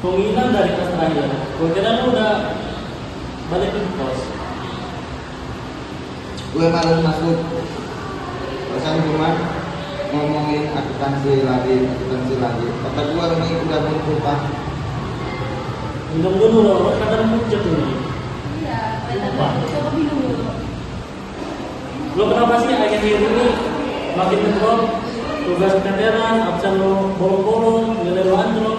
Kau ngilang dari kelas terakhir. Gue kira lu udah balik ke kos. Gue malas masuk. Pesan cuma ngomongin akuntansi lagi. Kata gue ini udah buntu pak. Minum dulu loh, kadang pucet ini. Iya, coba minum dulu. Lo kenapa sih akhir-akhir ini makin ngedrop? Tugas keteteran, absen lo bolong-bolong, nilai lo anjlok.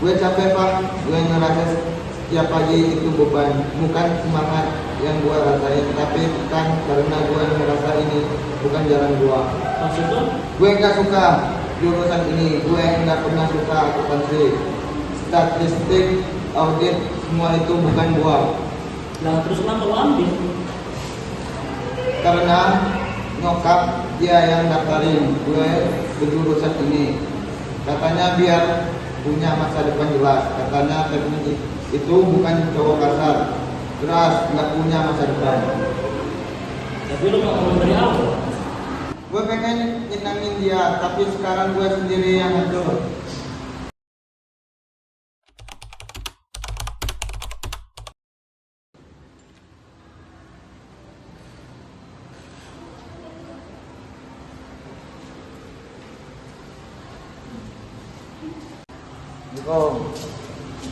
Gue capek pak. Gue ngerasa setiap pagi itu beban. Bukan semangat yang gue rasain, tapi kan karena gue ngerasa ini bukan jalan gue. Maksud lo? Gue nggak suka jurusan ini. Gue nggak pernah suka akuntansi, statistik, audit, semua itu bukan gue. Nah terus kenapa lo ambil? Karena nyokap dia yang daftarin gue ke jurusan ini. Katanya biar punya masa depan jelas. Katanya teknik itu bukan cowok kasar, keras, nggak punya masa depan. Tapi lo gak mau dari awal. Gue pengen nyenangin dia, tapi sekarang gue sendiri yang hancur.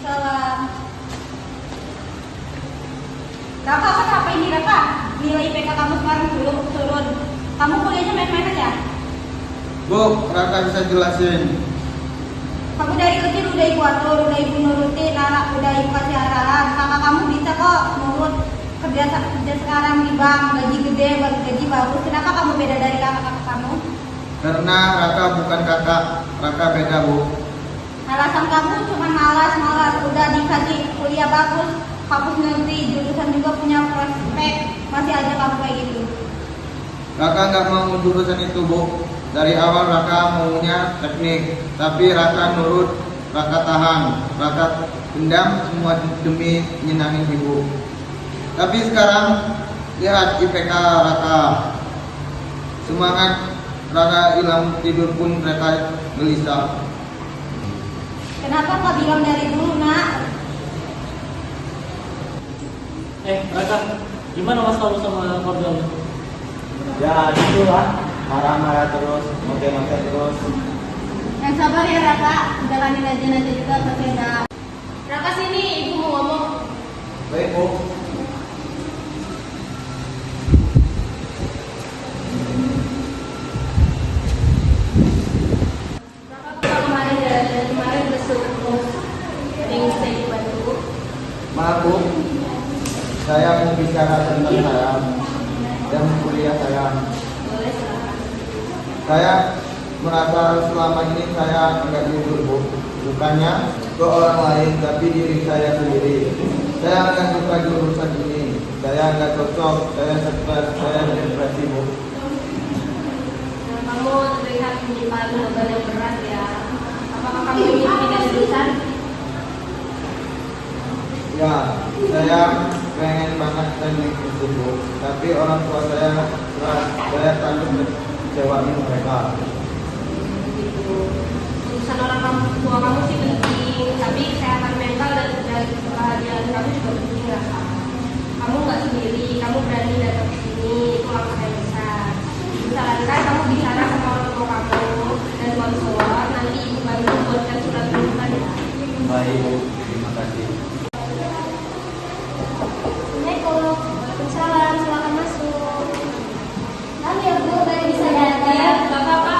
Salam. Raka, kenapa ini Raka? Nilai IPK kamu sekarang turun. Kamu kuliahnya main-main aja? Bu, Raka bisa jelasin. Kamu dari kecil udah ibu atur, udah ibu nurutin, udah ibu kasih arahan. Kakak kamu bisa kok nurut kerja sekarang di bank, gaji gede, gaji bagus. Kenapa kamu beda dari kakak-kakak kamu? Karena Raka bukan kakak, Raka beda bu. Alasan kamu cuma malas, udah dikasih kuliah bagus, kampus negeri, jurusan juga punya prospek, masih aja kamu kayak gitu. Raka nggak mau jurusan itu bu. Dari awal Raka maunya teknik, tapi Raka nurut, Raka tahan, Raka pendam semua demi nyenangin ibu. Tapi sekarang lihat IPK Raka, semangat Raka hilang, tidur pun Raka gelisah. Kenapa nggak bilang dari dulu nak? Raka, gimana masalah lo sama keluarga lo? Ya gitu lah, marah-marah terus, maki-maki terus. Yang sabar ya Raka, jalanin aja nanti juga pasti ada. Raka sini, ibu mau ngomong. Baik bu. Raka kemarin dari kemarin besok terus pengen stay di Bandung. Maaf bu, saya mau bicara tentang saya dan kuliah saya. Boleh silakan. Saya merasa selama ini saya enggak jujur bu. Bukannya ke orang lain, tapi diri saya sendiri. Saya enggak suka jurusan ini. Saya enggak cocok. Saya stres. Saya depresi bu. Nah, kamu terlihat menyimpan beban yang berat ya. Apakah kamu ingin pindah jurusan? Ya, saya pengen banget teknik itu bu. Tapi orang tua saya keras. Saya takut kecewain mereka. Gitu. Urusan orang tua kamu sih penting, tapi kesehatan mental dan kebahagiaan kamu juga penting Raka. Kamu nggak sendiri, kamu berani datang ke sini, itu langkah yang besar. Sarankan kamu bicara sama orang tua kamu dan konselor, nanti ibu bantu buatkan surat tuntutan ya. Baik bu, terima kasih. Assalamualaikum. Waalaikumsalam. Silakan masuk. Kami ya Bu, baru bisa datang. Ya, nggak apa-apa.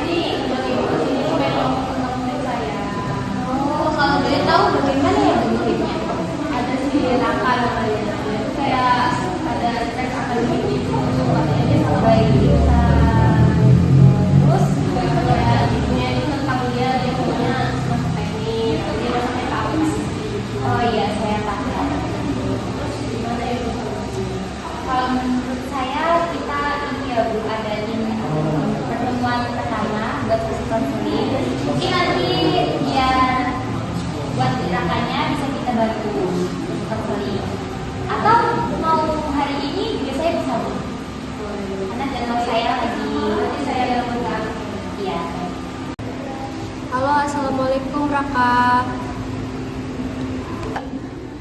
Ini bagi ibu kesini memang untuk saya. Oh, kalau boleh tahu bagaimana ya Bu muridnya? Ada si Raka namanya. Kayak ada tes akademik gitu. Katanya dia sama baik terus ya ibunya itu tentang dia punya masuk teknik, dia masuknya tahu sih. Oh iya, saya paham. Terus gimana ya Bu? Kalau menurut saya kita ini ya Bu adain pertemuan pertama buat konseling. Mungkin nanti biar buat gerakannya bisa kita bantu konseling. Atau mau hari ini juga saya bisa Bu. Karena jadwal saya lagi Nanti saya lakukan. Iya. Halo, assalamualaikum Raka.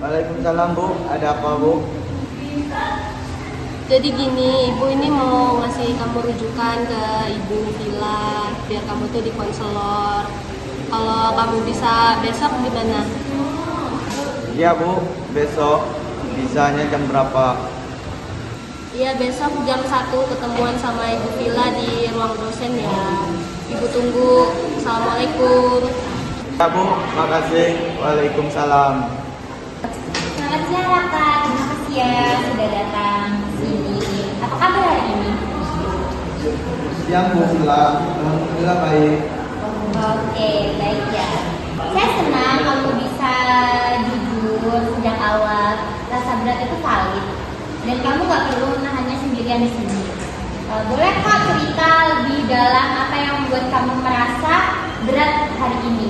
Waalaikumsalam Bu, ada apa Bu? Jadi gini, ibu ini mau ngasih kamu rujukan ke ibu Villa biar kamu tuh di konselor. Kalau kamu bisa besok gimana? Iya Bu, besok bisanya jam berapa? Iya, besok jam 1 ketemuan sama ibu Villa di ruang dosen ya. Ibu tunggu. Assalamualaikum. Ya Bu, makasih. Waalaikumsalam. Selamat siang Raka, terima kasih ya sudah datang ke sini. Apa kabar hari ini? Siang Bu Sila, alhamdulillah baik. Oke, baik ya. Saya senang kamu bisa jujur sejak awal. Rasa berat itu valid dan kamu gak perlu menahannya sendirian di sini. Boleh kok cerita lebih dalam apa yang membuat kamu merasa berat hari ini?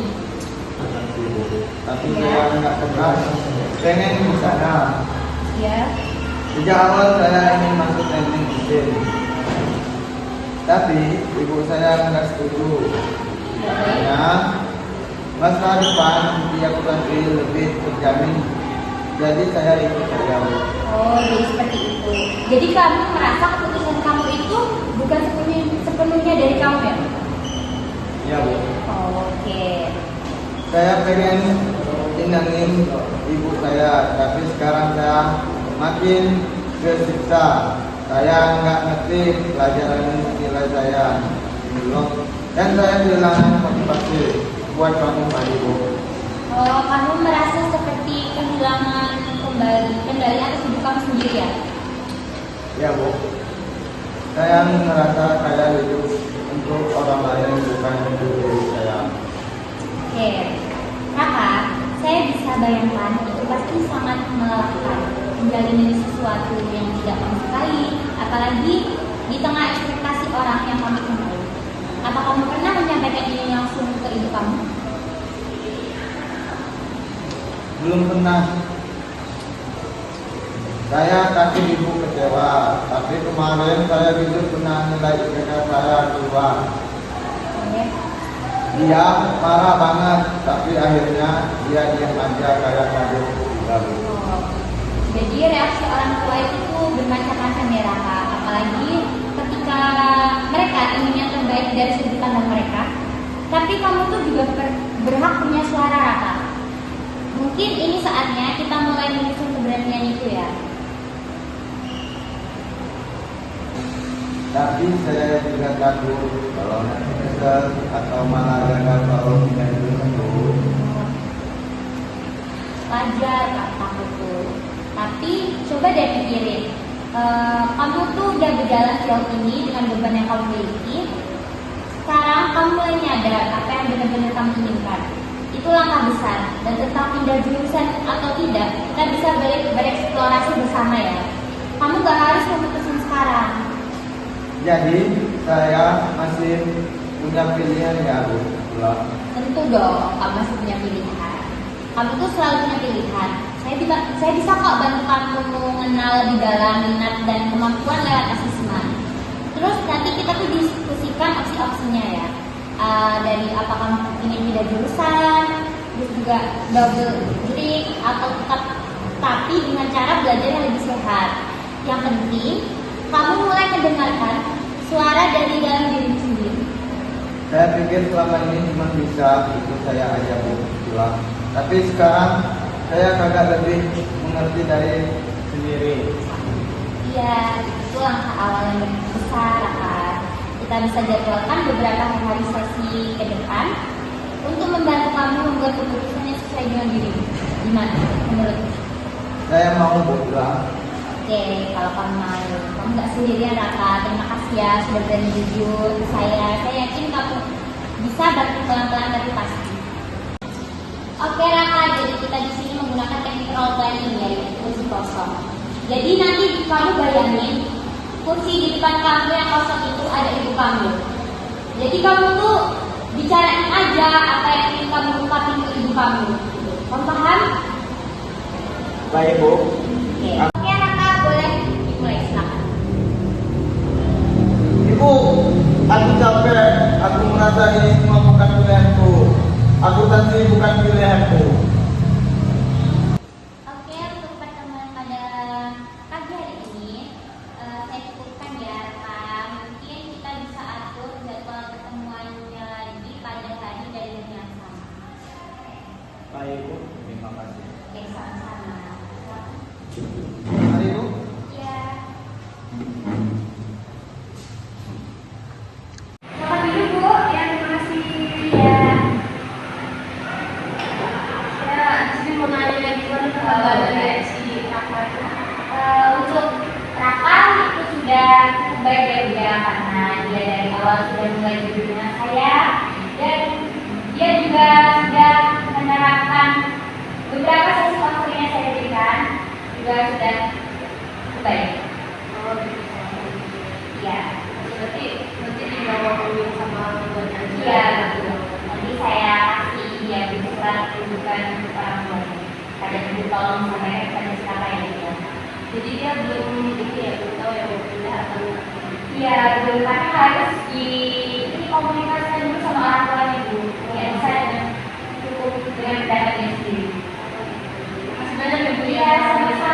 Tapi Ya. saya nggak pernah pengen di sana. Ya. Sejak awal saya ingin masuk teknik mesin, tapi ibu saya nggak setuju. Karena masa depan dia nanti lebih terjamin. Jadi saya ikut saja. Oh, jadi seperti itu. Jadi kamu merasa keputusan kamu itu bukan sepenuhnya dari kamu ya? Ya Bu. Oh, oke. Saya pengen senangin ibu saya, tapi sekarang saya makin tersiksa. Saya nggak ngerti pelajaran nilai saya belum, dan saya kehilangan motivasi buat kamu ibu. Oh, kamu merasa seperti kehilangan kendali atas hidup kamu sendiri ya? Ya Bu, saya merasa saya hidup untuk orang lain bukan untuk diri saya. Oke, Raka, saya bisa bayangkan itu pasti sangat melelahkan menjalani sesuatu yang tidak kamu sukai, apalagi di tengah ekspektasi orang yang kamu kenal. Apa kamu pernah menyampaikan ini langsung ke ibu kamu? Belum pernah. Saya kasih ibu kecewa, tapi kemarin saya jujur pernah nilai IPK saya keluar. Oke. Dia marah banget, tapi akhirnya dia diam aja kayak kado. Oh. Jadi reaksi orang tua itu bermacam-macam ya Raka, apalagi ketika mereka ingin yang terbaik dari sudut pandang mereka. Tapi kamu tuh juga berhak punya suara Raka. Mungkin ini saatnya kita mulai menyusun keberanian itu ya. Tapi saya juga takut kalau nanti kesel atau malah gagal kalau tidak itu. Wajar Kak takut tuh. Tapi coba deh pikirin, kamu tuh udah berjalan sejauh ini dengan beban yang kamu miliki. Sekarang kamu mulai nyadar apa yang benar-benar kamu inginkan. Itu langkah besar, dan tentang pindah jurusan atau tidak, kita bisa bereksplorasi bersama ya. Kamu gak harus memutuskan sekarang. Jadi saya masih punya pilihan ya Bu. Tentu dong, kamu masih punya pilihan. Kamu tuh selalu punya pilihan. Saya bisa kok bantu kamu mengenal lebih dalam minat dan kemampuan lewat asesmen. Terus nanti kita tuh diskusikan opsi-opsinya ya. Dari apa kamu ingin pindah jurusan, terus juga double degree atau tetap tapi dengan cara belajar yang lebih sehat. Yang penting kamu mulai mendengarkan suara dari dalam diri sendiri. Saya pikir selama ini cuma bisa ikut saya aja Bu. Tapi sekarang saya kagak lebih mengerti dari sendiri. Iya, itu langkah awal yang lebih besar kan. Kita bisa jadwalkan beberapa hari sesi ke depan untuk membantu kamu membuat keputusan yang sesuai dengan dirimu. Gimana menurutmu? Saya mau Bu. Oke, kalau kamu mau, kamu nggak sendirian Raka. Terima kasih ya sudah berani jujur ke saya. Saya yakin kamu bisa bantu pelan-pelan tapi pasti. Oke Raka, jadi kita di sini menggunakan teknik role playing yaitu kursi kosong. Jadi nanti kamu bayangin kursi di depan kamu yang kosong itu ada ibu kamu. Jadi kamu tuh bicarain aja apa yang ingin kamu ungkapin ke ibu kamu. Kamu paham? Baik Bu. Oke Raka, boleh dimulai silakan. Ibu, Aku capek, aku merasa ini semua bukan pilihanku. Aku sendiri bukan pilihanku. Oke, untuk pertemuan pada pagi hari ini saya cukupkan ya rekan. Mungkin kita bisa atur jadwal pertemuannya lagi pada hari dan jam yang sama. Baik Bu, terima kasih. Oke, sama-sama. Mari Bu. Ya. Selamat dulu Bu. Ya, terima kasih. Ya. Ya, di sini mau nanya lagi gimana perkembangan dari si kakak itu? Untuk Raka itu sudah cukup baik ya Bu ya, karena dia dari awal sudah mulai jujur dengan saya dan dia juga sudah menerapkan beberapa sesi konseling yang saya berikan juga sudah cukup baik. Oh, gitu. Ya, Berarti nanti dibawa ngomongin sama keluarga aja. iya betul. Nanti saya kasih dia surat rujukan untuk orang tuanya. Kadang ibu tolong sampaikan kepada siapa yang dia. Jadi dia belum ini ya, belum tahu ya mau pindah atau enggak. Iya, betul. Karena harus ini komunikasikan dulu sama orang tuanya Bu. Ya bisa dengan cukup dengan pendapatnya sendiri. Masih banyak ya Bu Iya, ya. sama-sama.